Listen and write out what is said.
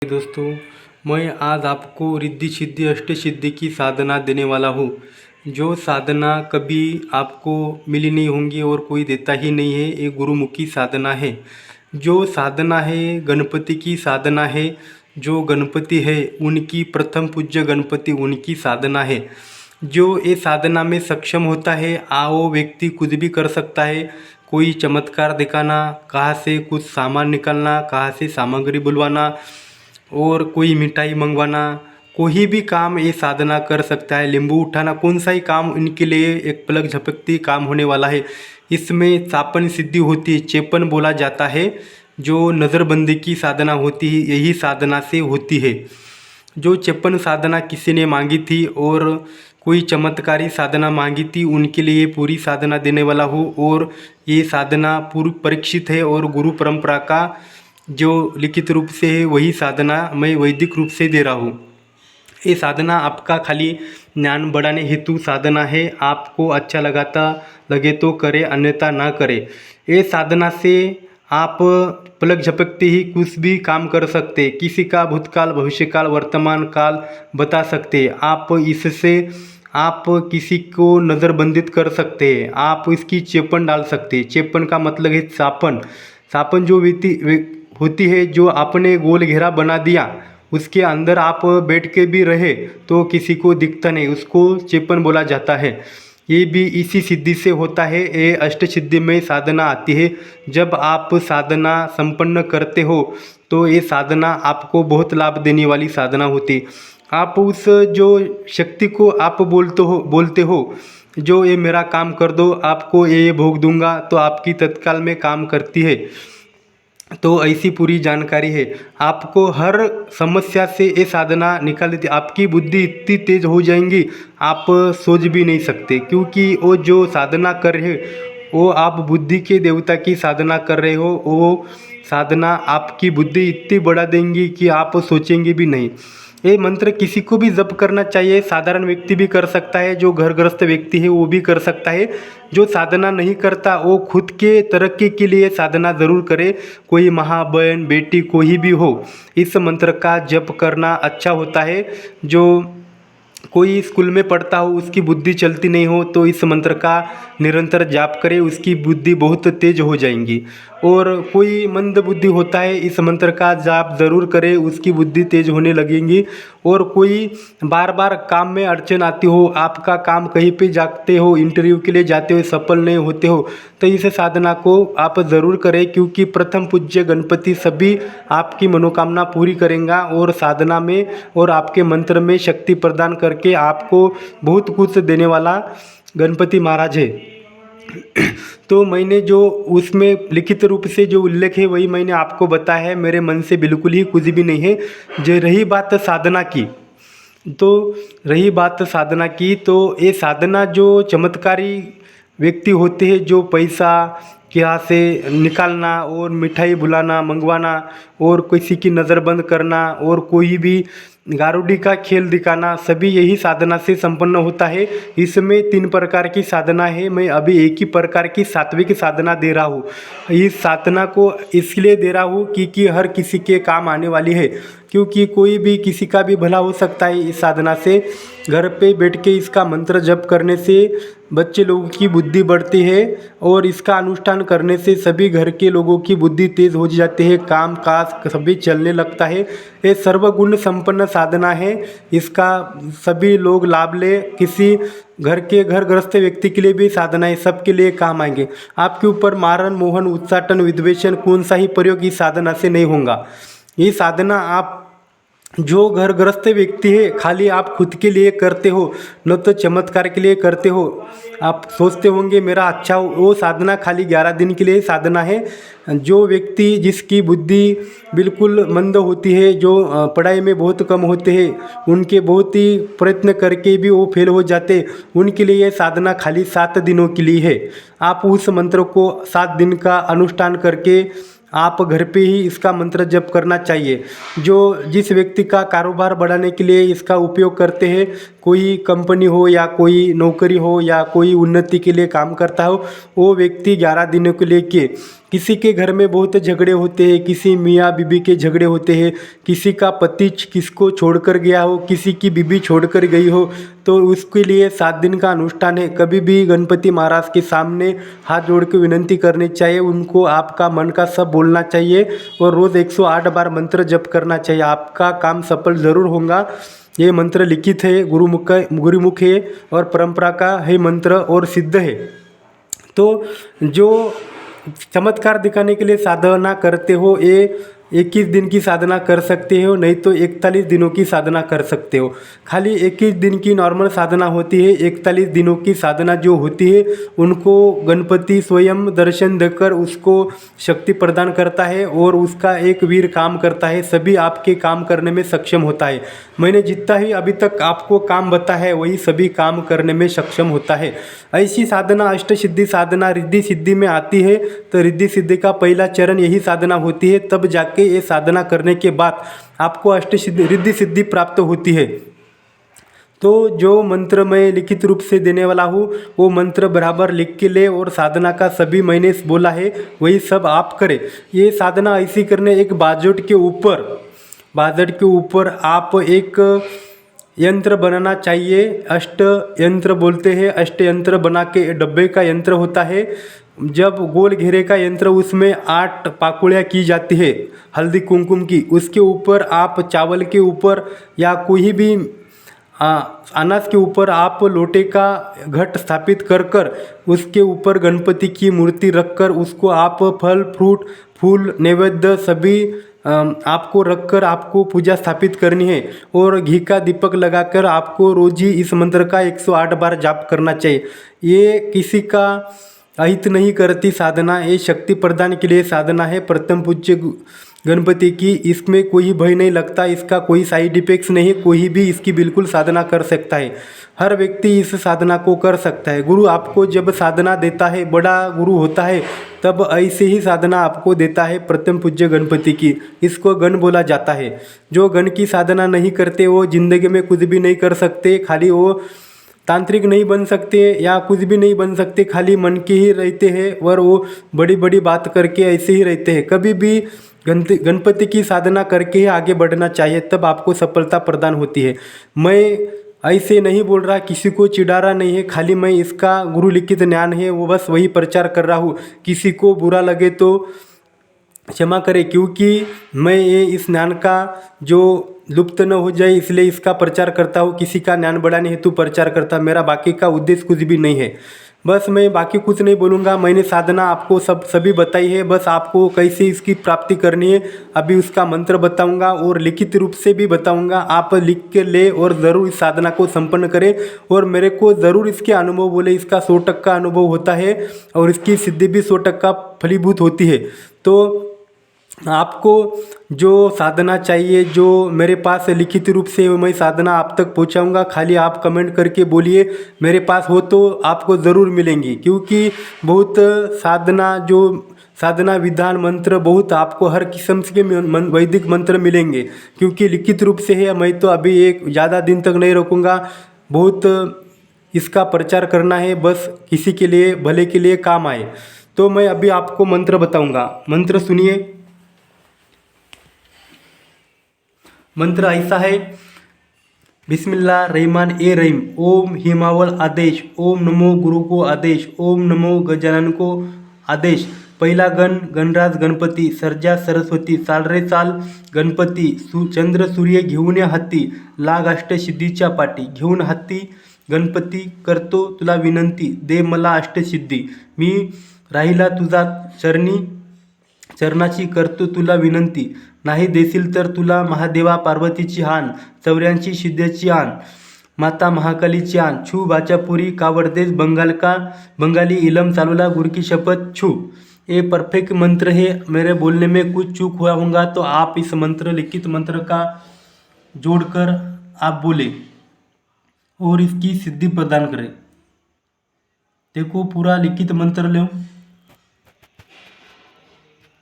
दोस्तों, मैं आज आपको रिद्धि सिद्धि अष्ट सिद्धि की साधना देने वाला हूँ। जो साधना कभी आपको मिली नहीं होंगी और कोई देता ही नहीं है। ये गुरुमुखी साधना है। जो साधना है गणपति की साधना है। जो गणपति है उनकी प्रथम पूज्य गणपति उनकी साधना है। जो ये साधना में सक्षम होता है वो व्यक्ति कुछ भी कर सकता है। कोई चमत्कार दिखाना, कहाँ से कुछ सामान निकालना, कहाँ से सामग्री बुलवाना और कोई मिठाई मंगवाना, कोई भी काम ये साधना कर सकता है। नींबू उठाना, कौन सा ही काम इनके लिए एक पलक झपकती काम होने वाला है। इसमें चापन सिद्धि होती है, चेपन बोला जाता है। जो नज़रबंदी की साधना होती है यही साधना से होती है। जो 56 साधना किसी ने मांगी थी और कोई चमत्कारी साधना मांगी थी, उनके लिए पूरी साधना देने वाला हूँ। और ये साधना पूर्व परीक्षित है और गुरु परंपरा का जो लिखित रूप से है वही साधना मैं वैदिक रूप से दे रहा हूँ। ये साधना आपका खाली ज्ञान बढ़ाने हेतु साधना है। आपको अच्छा लगे तो करे, अन्यथा ना करे। ये साधना से आप पलक झपकते ही कुछ भी काम कर सकते, किसी का भूतकाल भविष्यकाल वर्तमान काल बता सकते। आप इससे आप किसी को नज़रबंदित कर सकते हैं। आप इसकी चेपन डाल सकते हैं। चेपन का मतलब है सापन। सापन जो होती है, जो आपने गोल घेरा बना दिया, उसके अंदर आप बैठ के भी रहे तो किसी को दिखता नहीं, उसको चेपन बोला जाता है। ये भी इसी सिद्धि से होता है। ये अष्ट सिद्धि में साधना आती है। जब आप साधना संपन्न करते हो तो ये साधना आपको बहुत लाभ देने वाली साधना होती। आप उस जो शक्ति को आप बोलते हो जो ये मेरा काम कर दो, आपको ये भोग दूंगा, तो आपकी तत्काल में काम करती है। तो ऐसी पूरी जानकारी है। आपको हर समस्या से ये साधना निकाल देती। आपकी बुद्धि इतनी तेज हो जाएंगी आप सोच भी नहीं सकते, क्योंकि वो जो साधना कर रहे वो आप बुद्धि के देवता की साधना कर रहे हो। वो साधना आपकी बुद्धि इतनी बढ़ा देंगी कि आप सोचेंगे भी नहीं। ये मंत्र किसी को भी जप करना चाहिए। साधारण व्यक्ति भी कर सकता है, जो घरग्रस्त व्यक्ति है वो भी कर सकता है। जो साधना नहीं करता वो खुद के तरक्की के लिए साधना ज़रूर करे। कोई माँ बहन बेटी कोई भी हो, इस मंत्र का जप करना अच्छा होता है। जो कोई स्कूल में पढ़ता हो उसकी बुद्धि चलती नहीं हो तो इस मंत्र का निरंतर जाप करे, उसकी बुद्धि बहुत तेज हो जाएंगी। और कोई मंद बुद्धि होता है, इस मंत्र का जाप ज़रूर करे, उसकी बुद्धि तेज होने लगेंगी। और कोई बार बार काम में अड़चन आती हो, आपका काम कहीं पे जाते हो, इंटरव्यू के लिए जाते हो, सफल नहीं होते हो, तो इस साधना को आप ज़रूर करें, क्योंकि प्रथम पूज्य गणपति सभी आपकी मनोकामना पूरी करेंगे। और साधना में और आपके मंत्र में शक्ति प्रदान करके आपको बहुत कुछ देने वाला गणपति महाराज है। तो मैंने जो उसमें लिखित रूप से जो उल्लेख है वही मैंने आपको बताया है। मेरे मन से बिल्कुल ही कुछ भी नहीं है। जो रही बात साधना की, तो ये साधना जो चमत्कारी व्यक्ति होते हैं, जो पैसा यहाँ से निकालना और मिठाई बुलाना मंगवाना और किसी की नज़रबंद करना और कोई भी गारुडी का खेल दिखाना, सभी यही साधना से संपन्न होता है। इसमें 3 प्रकार की साधना है। मैं अभी एक ही प्रकार की सात्विक साधना दे रहा हूँ। इस साधना को इसलिए दे रहा हूँ क्योंकि हर किसी के काम आने वाली है, क्योंकि कोई भी किसी का भी भला हो सकता है। इस साधना से घर पे बैठ के इसका मंत्र जप करने से बच्चे लोगों की बुद्धि बढ़ती है और इसका अनुष्ठान करने से सभी घर के लोगों की बुद्धि तेज हो जाती है, काम काज सभी चलने लगता है। ये सर्वगुण संपन्न साधना है। इसका सभी लोग लाभ ले। किसी घर गृहस्थ व्यक्ति के लिए भी साधना है, सबके लिए काम आएंगे। आपके ऊपर मारण मोहन उच्चाटन विद्वेषण कौन सा ही प्रयोग इस साधना से नहीं होगा। ये साधना आप जो घरग्रस्त व्यक्ति है खाली आप खुद के लिए करते हो, न तो चमत्कार के लिए करते हो। आप सोचते होंगे मेरा अच्छा हो, वो साधना खाली 11 दिन के लिए साधना है। जो व्यक्ति जिसकी बुद्धि बिल्कुल मंद होती है, जो पढ़ाई में बहुत कम होते हैं, उनके बहुत ही प्रयत्न करके भी वो फेल हो जाते, उनके लिए ये साधना खाली 7 दिनों के लिए है। आप उस मंत्र को 7 दिन का अनुष्ठान करके आप घर पे ही इसका मंत्र जप करना चाहिए। जो जिस व्यक्ति का कारोबार बढ़ाने के लिए इसका उपयोग करते हैं, कोई कंपनी हो या कोई नौकरी हो या कोई उन्नति के लिए काम करता हो, वो व्यक्ति 11 दिनों को लेके किसी के घर में बहुत झगड़े होते हैं, किसी मियाँ बीबी के झगड़े होते हैं, किसी का पति किसको छोड़कर गया हो, किसी की बीबी छोड़कर गई हो, तो उसके लिए 7 दिन का अनुष्ठान है। कभी भी गणपति महाराज के सामने हाथ जोड़ के विनंती करनी चाहिए, उनको आपका मन का सब बोलना चाहिए और रोज़ 108 बार मंत्र जप करना चाहिए। आपका काम सफल ज़रूर होगा। ये मंत्र लिखित है, गुरुमुख है और परंपरा का है मंत्र और सिद्ध है। तो जो चमत्कार दिखाने के लिए साधना करते हो, ये 21 दिन की साधना कर सकते हो, नहीं तो 41 दिनों की साधना कर सकते हो। खाली 21 दिन की नॉर्मल साधना होती है, 41 दिनों की साधना जो होती है उनको गणपति स्वयं दर्शन देकर उसको शक्ति प्रदान करता है और उसका एक वीर काम करता है, सभी आपके काम करने में सक्षम होता है। मैंने जितना ही अभी तक आपको काम बताया है वही सभी काम करने में सक्षम होता है। ऐसी साधना अष्टसिद्धि साधना रिद्धि सिद्धि में आती है, तो रिद्धि सिद्धि का पहला चरण यही साधना होती है। तब जाके ये साधना करने के बाद आपको अष्टसिद्धि रिद्धि सिद्धि प्राप्त होती है। तो जो मंत्र मैं लिखित रूप से देने वाला हूँ वो मंत्र बराबर लिख के ले और साधना का सभी मैंने बोला है वही सब आप करें। ये साधना ऐसी करने, एक बाजट के ऊपर आप एक यंत्र बनाना चाहिए। अष्ट यंत्र बोलते हैं, अष्ट यंत्र बना के डब्बे का यंत्र होता है। जब गोल घेरे का यंत्र, उसमें 8 पाकुड़ियाँ की जाती है हल्दी कुमकुम की। उसके ऊपर आप चावल के ऊपर या कोई भी अनाज के ऊपर आप लोटे का घट स्थापित कर उसके ऊपर गणपति की मूर्ति रखकर उसको आप फल फ्रूट फूल नैवेद्य सभी आपको रखकर आपको पूजा स्थापित करनी है और घी का दीपक लगाकर आपको रोज ही इस मंत्र का 108 बार जाप करना चाहिए। ये किसी का अहित नहीं करती साधना, ये शक्ति प्रदान के लिए साधना है प्रथम पूज्य गणपति की। इसमें कोई भय नहीं लगता, इसका कोई साइड इफेक्ट्स नहीं, कोई भी इसकी बिल्कुल साधना कर सकता है। हर व्यक्ति इस साधना को कर सकता है। गुरु आपको जब साधना देता है, बड़ा गुरु होता है, तब ऐसे ही साधना आपको देता है प्रथम पूज्य गणपति की। इसको गण बोला जाता है। जो गण की साधना नहीं करते वो जिंदगी में कुछ भी नहीं कर सकते, खाली वो तांत्रिक नहीं बन सकते या कुछ भी नहीं बन सकते, खाली मन के ही रहते हैं और वो बड़ी बड़ी बात करके ऐसे ही रहते हैं। कभी भी गणपति की साधना करके ही आगे बढ़ना चाहिए, तब आपको सफलता प्रदान होती है। मैं ऐसे नहीं बोल रहा, किसी को चिढ़ा रहा नहीं है, खाली मैं इसका गुरु लिखित ज्ञान है वो बस वही प्रचार कर रहा हूँ। किसी को बुरा लगे तो क्षमा करें, क्योंकि मैं ये इस ज्ञान का जो लुप्त न हो जाए इसलिए इसका प्रचार करता हूँ। किसी का ज्ञान बढ़ाने हेतु प्रचार करता, मेरा बाकी का उद्देश्य कुछ भी नहीं है। बस मैं बाकी कुछ नहीं बोलूँगा। मैंने साधना आपको सभी बताई है, बस आपको कैसे इसकी प्राप्ति करनी है अभी उसका मंत्र बताऊंगा और लिखित रूप से भी बताऊंगा। आप लिख के ले और ज़रूर इस साधना को संपन्न करें और मेरे को ज़रूर इसके अनुभव बोले। इसका 100% अनुभव होता है और इसकी सिद्धि भी 100% फलीभूत होती है। तो आपको जो साधना चाहिए, जो मेरे पास लिखित रूप से मैं साधना आप तक पहुंचाऊंगा, खाली आप कमेंट करके बोलिए मेरे पास हो तो आपको ज़रूर मिलेंगी। क्योंकि बहुत साधना विधान मंत्र बहुत आपको हर किस्म के वैदिक मंत्र मिलेंगे, क्योंकि लिखित रूप से है। मैं तो अभी एक ज़्यादा दिन तक नहीं रुकूंगा, बहुत इसका प्रचार करना है, बस किसी के लिए भले के लिए काम आए। तो मैं अभी आपको मंत्र बताऊंगा। मंत्र सुनिए। मंत्र ऐसा है, बिस्मिल्लाह रहमान ए रहीम। ओम हिमावल आदेश, ओम नमो गुरु को आदेश, ओम नमो गजानन को आदेश। पहिला गण गणराज गणपती, सर्जा सरस्वती, साल रे साल गणपती, चंद्र सूर्य घेऊन हाती, लाग अष्टसिद्धीच्या पाठी, घेऊन हाती गणपती करतो तुला विनंती, दे मला अष्टसिद्धी। मी राहिला तुझा चरणाची करतो तुला विनंती, नाही देशील तर तुला महादेवा पार्वतीची आण, 84 सिद्धीची आण, माता महाकालीची आण, छू बाचापुरी कावड़देश बंगाली इलम चालूला गुरु की शपथ छू। ये परफेक्ट मंत्र है। मेरे बोलने में कुछ चूक हुआ होगा तो आप इस मंत्र लिखित मंत्र का जोड़कर आप बोले और इसकी सिद्धि प्रदान करें। देखो पूरा लिखित मंत्र लो।